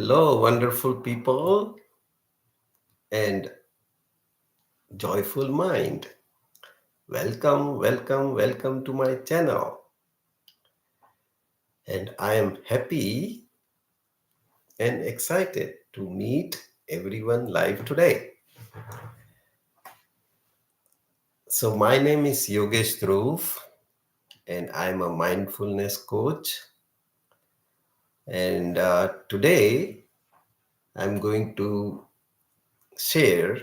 Hello, wonderful people and joyful mind. Welcome to my channel. And I am happy and excited to meet everyone live today. So, my name is Yogesh Dhruv, and I'm a mindfulness coach. And today, I'm going to share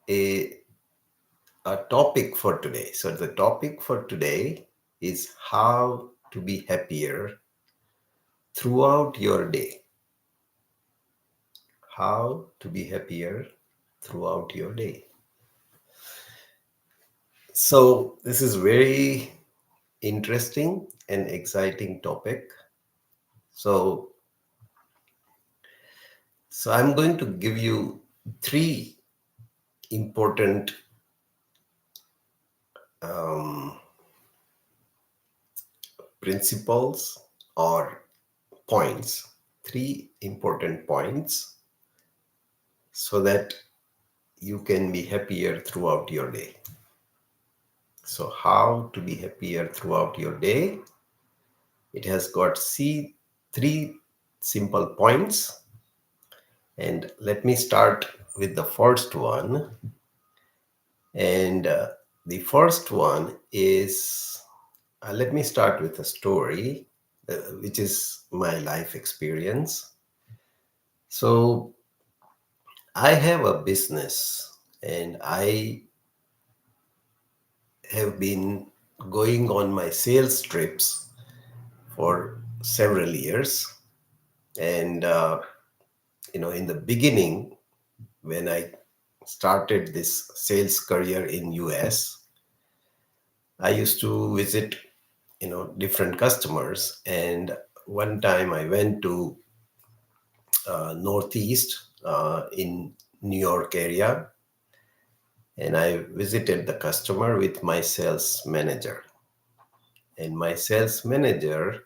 a, a topic for today. So, the topic for today is how to be happier throughout your day. How to be happier throughout your day. So, this is very interesting and exciting topic. So, so I'm going to give you three important um, principles or points, three important points so that you can be happier throughout your day. So, how to be happier throughout your day? It has got three simple points. And let me start with the first one. And the first one is let me start with a story, which is my life experience. So, I have a business and I have been going on my sales trips for several years. And in the beginning, when I started this sales career in US, I used to visit, different customers. And one time I went to Northeast in New York area, and I visited the customer with my sales manager. And my sales manager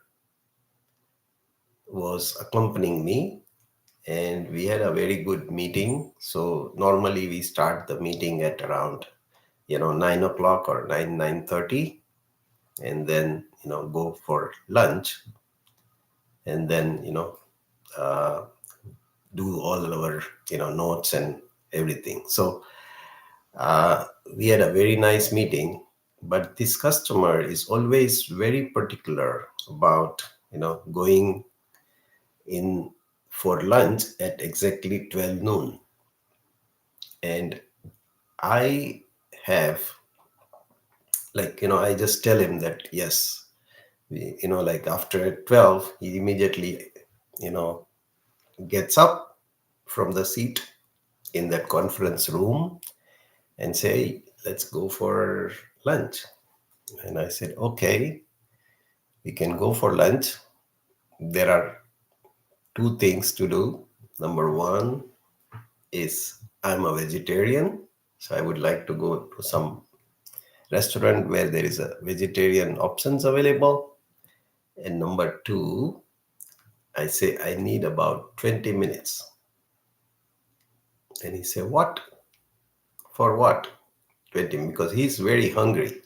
was accompanying me, and we had a very good meeting. So normally we start the meeting at around 9 o'clock or 9:30, and then go for lunch, and then uh, do all our notes and everything. So we had a very nice meeting, but this customer is always very particular about going in for lunch at exactly 12 noon. And I have, I just tell him that yes, like after 12, he immediately, you know, gets up from the seat in that conference room and say, let's go for lunch. And I said, okay, we can go for lunch. There are two things to do. Number one is I'm a vegetarian, so I would like to go to some restaurant where there is a vegetarian options available. And number two, I say I need about 20 minutes. And he said, what? For what? 20? Because he's very hungry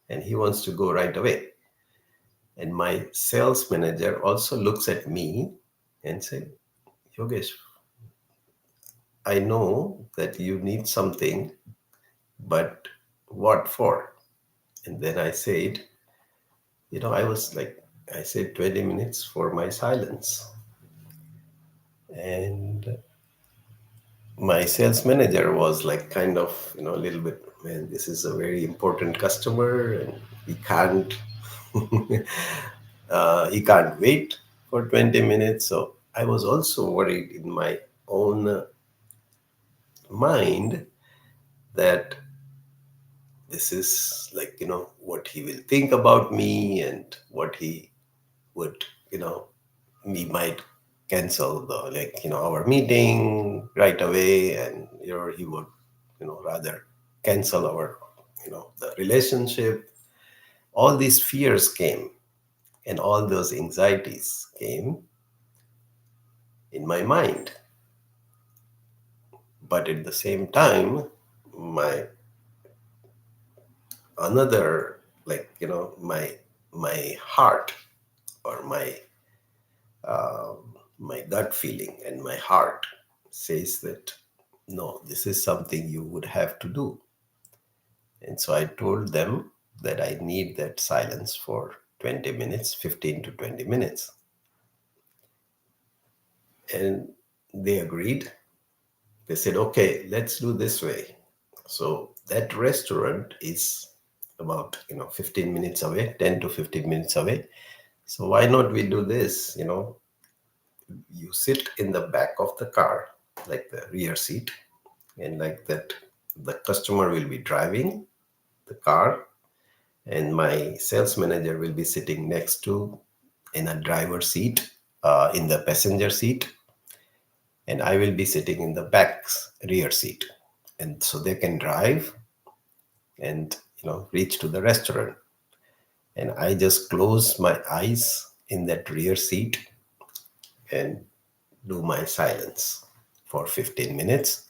and he wants to go right away. And my sales manager also looks at me and said, Yogesh, I know that you need something, but what for? And then I said, I said 20 minutes for my silence. And my sales manager was like kind of, a little bit, man, this is a very important customer and we can't, he can't wait for 20 minutes. So I was also worried in my own mind that this is like, what he will think about me and what he would, we might cancel the our meeting right away, and he would rather cancel our the relationship. All these fears came and all those anxieties came, in my mind. But at the same time, my another, like, my heart, or my gut feeling and my heart says that no, this is something you would have to do. And so I told them that I need that silence for 20 minutes, 15 to 20 minutes. And they agreed. They said, okay, let's do this way. So that restaurant is about 15 minutes away, 10 to 15 minutes away. So why not we do this? You sit in the back of the car, like the rear seat, and like that, the customer will be driving the car, and my sales manager will be sitting next to in a driver's seat, in the passenger seat, and I will be sitting in the back rear seat, and so they can drive and reach to the restaurant. And I just close my eyes in that rear seat and do my silence for 15 minutes,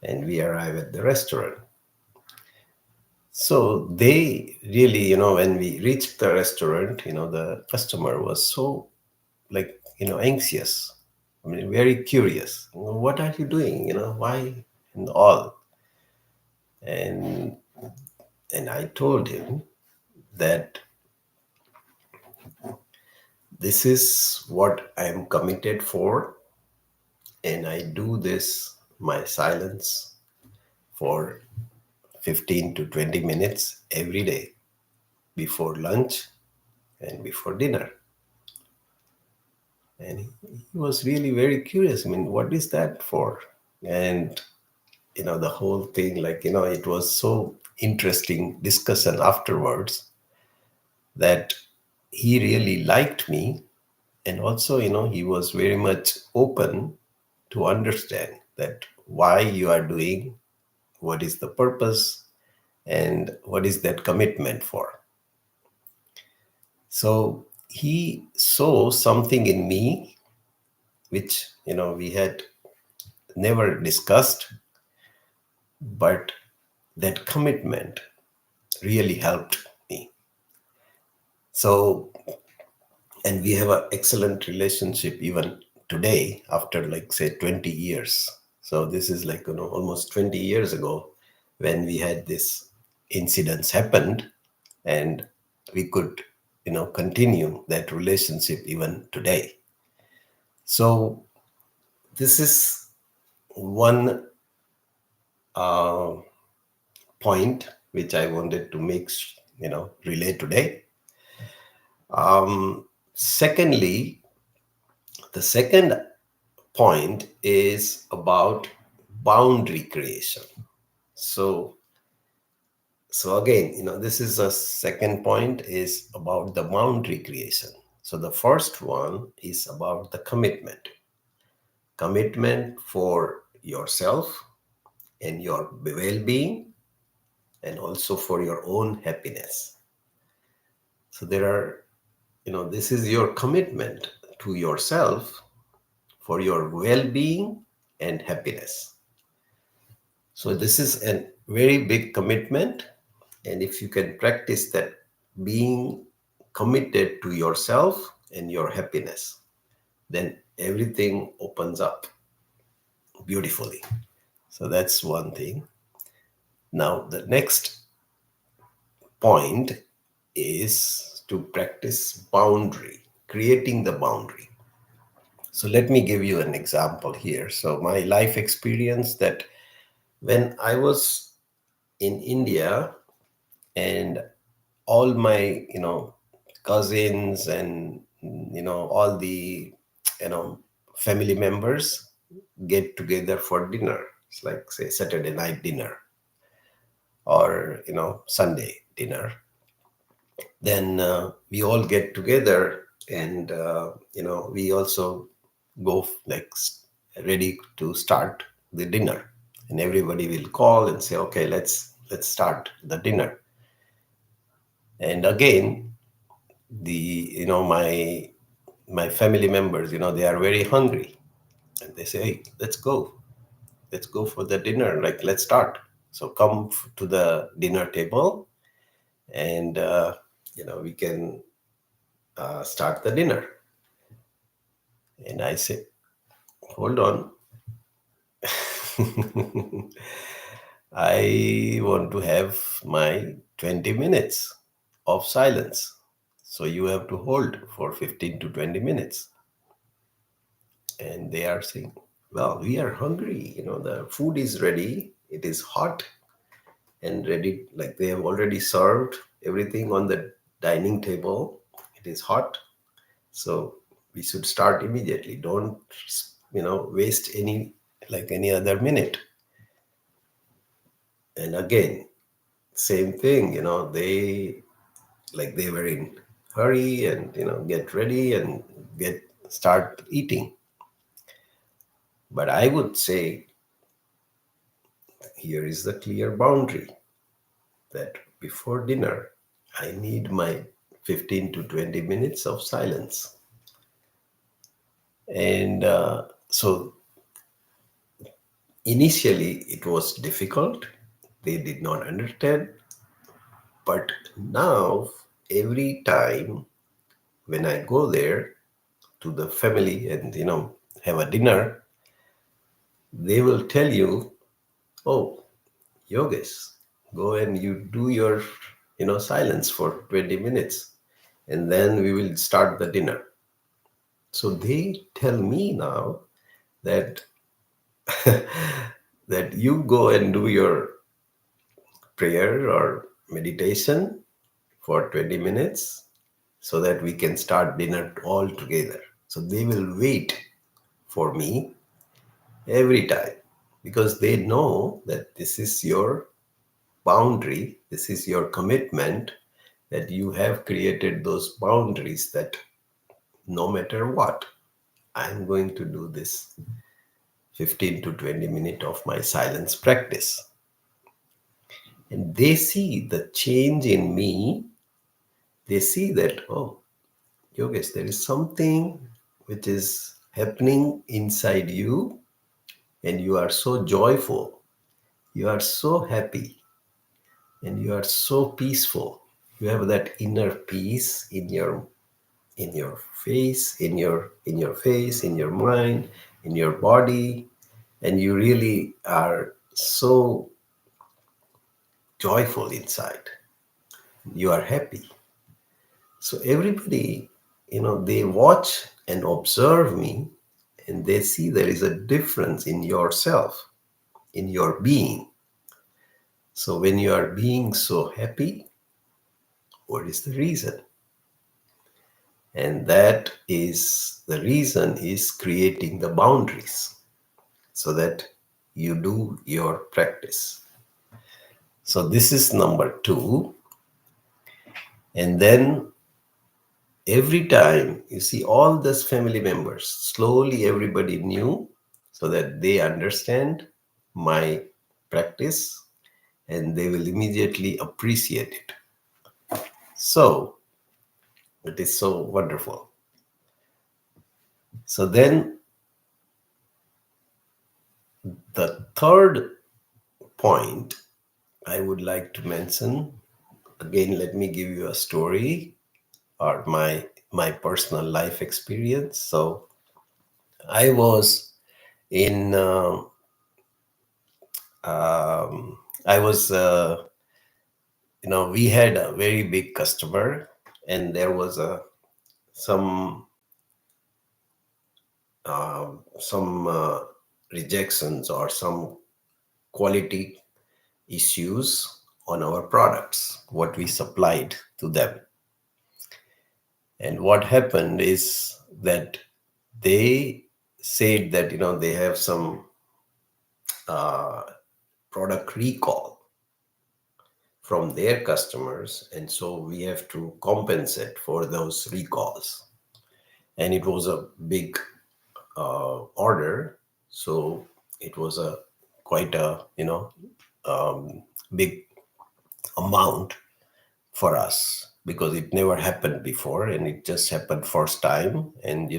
and we arrive at the restaurant. So they really, when we reached the restaurant, the customer was so, like, anxious. I mean, very curious. What are you doing? Why, and all. And I told him that this is what I am committed for, and I do this, my silence, for 15 to 20 minutes every day, before lunch and before dinner. And he was really very curious. I mean, what is that for? And the whole thing, like, it was so interesting discussion afterwards, that he really liked me. And also, he was very much open to understand that why you are doing, what is the purpose, and what is that commitment for. So he saw something in me which we had never discussed, but that commitment really helped me. So, and we have an excellent relationship even today, after, like, say, 20 years. So this is like almost 20 years ago when we had this incidents happened, and we could continue that relationship even today. So this is one uh, point which I wanted to make relay today. Secondly, the second point is about boundary creation. So again, this is a second point, is about the boundary creation. So the first one is about the commitment for yourself and your well-being, and also for your own happiness. So there are, this is your commitment to yourself for your well-being and happiness. So this is a very big commitment. And if you can practice that, being committed to yourself and your happiness, then everything opens up beautifully. So that's one thing. Now, the next point is to practice boundary, creating the boundary. So let me give you an example here. So my life experience, that when I was in India, and all my cousins and all the family members get together for dinner. It's like, say, Saturday night dinner, or Sunday dinner. Then we all get together, and we also go, like, ready to start the dinner, and everybody will call and say, okay, let's start the dinner. And again, the my my family members, they are very hungry, and they say, "Hey, let's go for the dinner. Like, let's start. So come to the dinner table, and we can start the dinner." And I say, "Hold on, I want to have my 20 minutes of silence. So you have to hold for 15 to 20 minutes." And they are saying, "Well, we are hungry. The food is ready. It is hot and ready. Like, they have already served everything on the dining table. It is hot. So we should start immediately. Don't, waste any other minute." And again, same thing, they were in hurry and, get ready and get start eating. But I would say here is the clear boundary that before dinner, I need my 15 to 20 minutes of silence. And so initially it was difficult. They did not understand. But now, every time when I go there to the family and, have a dinner, they will tell you, "Oh, Yogesh, go and you do your, silence for 20 minutes, and then we will start the dinner." So they tell me now that that you go and do your prayer or meditation for 20 minutes so that we can start dinner all together. So they will wait for me every time because they know that this is your boundary, this is your commitment, that you have created those boundaries that no matter what, I'm going to do this 15 to 20 minutes of my silence practice. And they see the change in me. They see that, "Oh, Yogesh, there is something which is happening inside you, and you are so joyful, you are so happy, and you are so peaceful. You have that inner peace in your face, in your mind, in your body, and you really are so joyful inside. You are happy." So everybody, they watch and observe me, and they see there is a difference in yourself, in your being. So when you are being so happy, what is the reason? And that is the reason is creating the boundaries so that you do your practice. So this is number two. And then every time you see all those family members, slowly everybody knew so that they understand my practice and they will immediately appreciate it. So it is so wonderful. So then the third point I would like to mention, again, let me give you a story or my personal life experience. So I was in I was we had a very big customer, and there was some rejections or some quality issues on our products what we supplied to them. And what happened is that they said that they have some product recall from their customers, and so we have to compensate for those recalls. And it was a big order, so it was a quite a big amount for us. because it never happened before and it just happened first time. And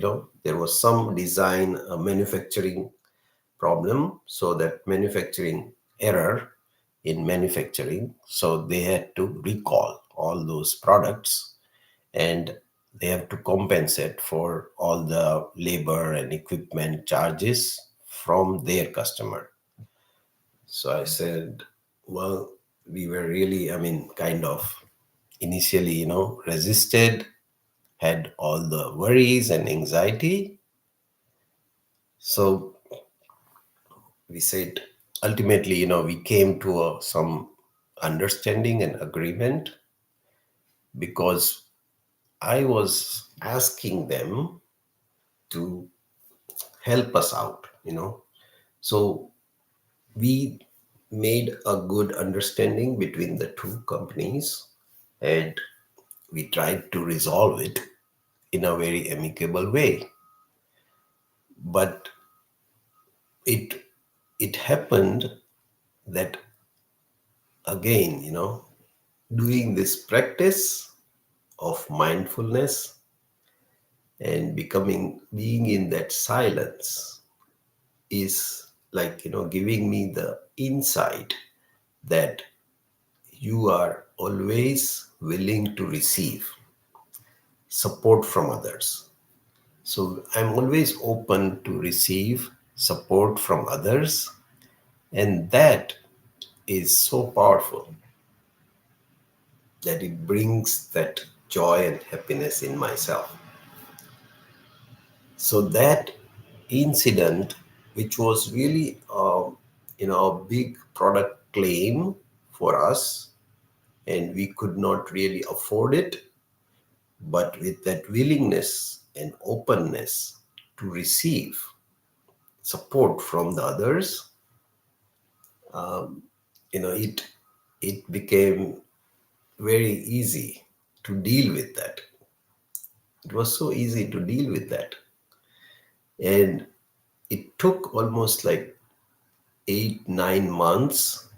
there was some design manufacturing problem, so that manufacturing error in manufacturing, so they had to recall all those products, and they have to compensate for all the labor and equipment charges from their customer. So I said, well, we were really, kind of initially, resisted, had all the worries and anxiety. So we said, ultimately, we came to some understanding and agreement, because I was asking them to help us out. So we made a good understanding between the two companies, and we tried to resolve it in a very amicable way. But it it happened that, again, doing this practice of mindfulness and being in that silence is like, giving me the insight that you are always willing to receive support from others. So I'm always open to receive support from others, and that is so powerful that it brings that joy and happiness in myself. So that incident, which was really, a big product claim for us, and we could not really afford it, but with that willingness and openness to receive support from the others, it became very easy to deal with that. It was so easy to deal with that. And it took almost like 8 9 months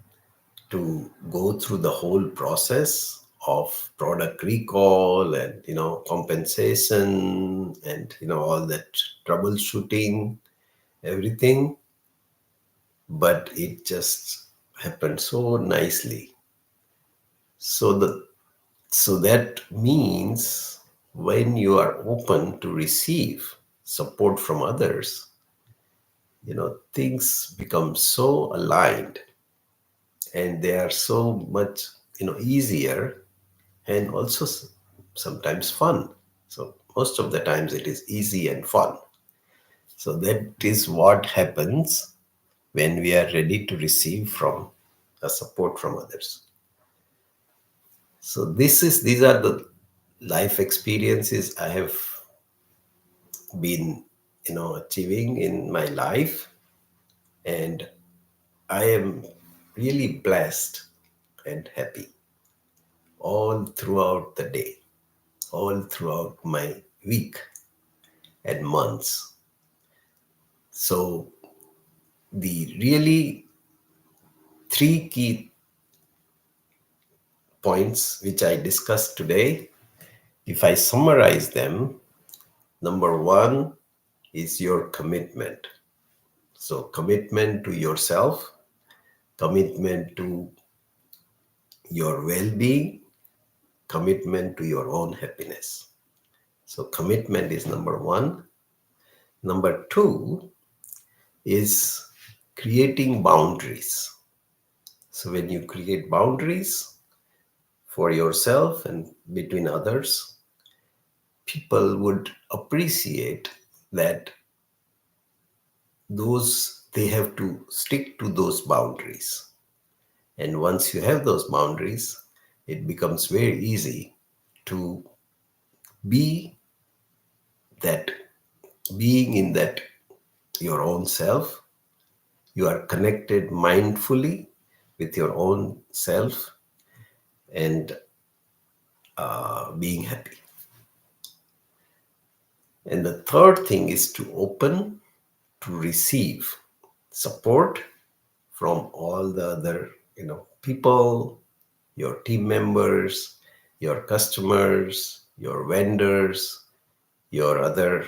to go through the whole process of product recall and compensation and all that troubleshooting, everything. But it just happened so nicely. So that means, when you are open to receive support from others, things become so aligned, and they are so much easier, and also sometimes fun. So most of the times it is easy and fun. So that is what happens when we are ready to receive from a support from others. So these are the life experiences I have been achieving in my life, and I am really blessed and happy all throughout the day, all throughout my week and months. So the really three key points which I discussed today, if I summarize them, number one is your commitment. So commitment to yourself, commitment to your well-being, commitment to your own happiness. So commitment is number one. Number two is creating boundaries. So when you create boundaries for yourself and between others, people would appreciate that those they have to stick to those boundaries. And once you have those boundaries, it becomes very easy to be that being in that your own self. You are connected mindfully with your own self, and being happy. And the third thing is to open to receive support from all the other people, your team members, your customers, your vendors, your other,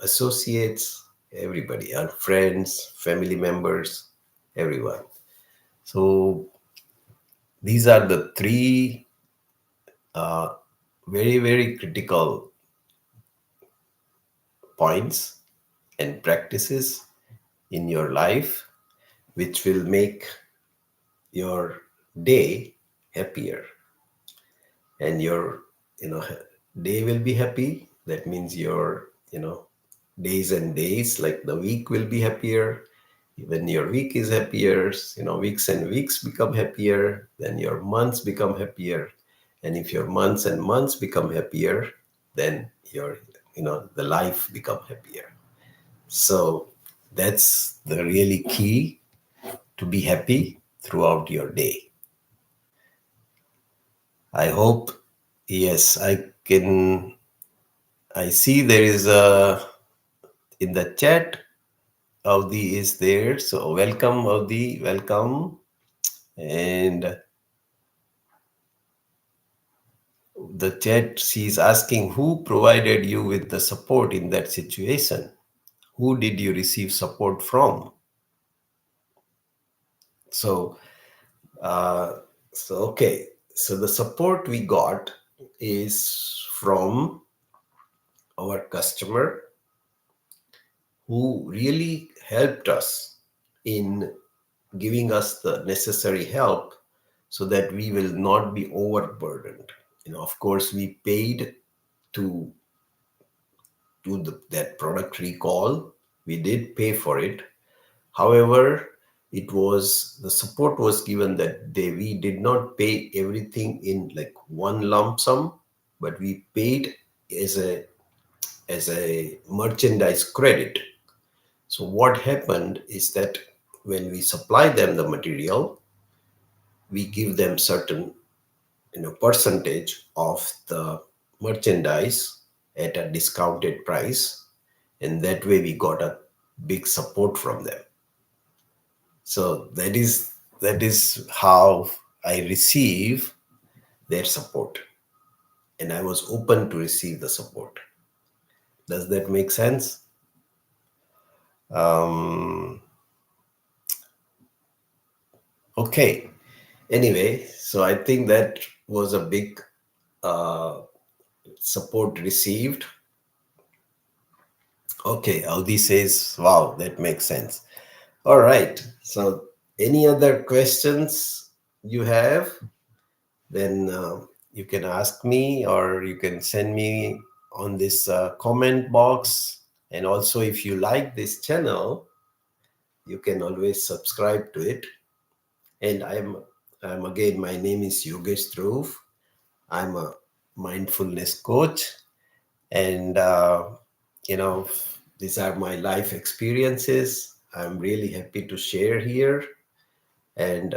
associates, everybody, our friends, family members, everyone. So these are the three very, very critical points and practices in your life which will make your day happier, and your you know day will be happy. That means your days and days, like the week, will be happier. When your week is happier, weeks and weeks become happier, then your months become happier. And if your months and months become happier, then your the life become happier. So that's the really key, to be happy throughout your day. I hope. Yes, I see there is a, in the chat, Avdi is there. So welcome, Avdi, welcome. And the chat, she's asking, who provided you with the support in that situation? Who did you receive support from? So, uh, okay. So the support we got is from our customer, who really helped us in giving us the necessary help so that we will not be overburdened. Of course, we paid to do that product recall. We did pay for it. However, the support was given that we did not pay everything in like one lump sum, but we paid as a merchandise credit. So what happened is that when we supply them the material, we give them certain percentage of the merchandise at a discounted price, and that way we got a big support from them. So that is how I receive their support, and I was open to receive the support. Does that make sense? um, okay. Anyway, so I think that was a big uh, support received. Okay, Audi says, wow, that makes sense. All right. So, any other questions you have, then you can ask me, or you can send me on this comment box. And also, if you like this channel, you can always subscribe to it. And I'm again, my name is Yogesh Dhruv. I'm a mindfulness coach, and you know, these are my life experiences. I'm really happy to share here, and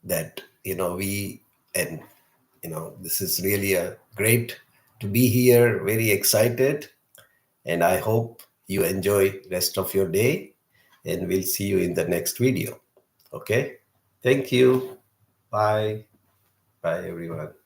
that we and this is really a great to be here, very excited, and I hope you enjoy rest of your day, and we'll see you in the next video. Okay, thank you. Bye. Bye, everyone.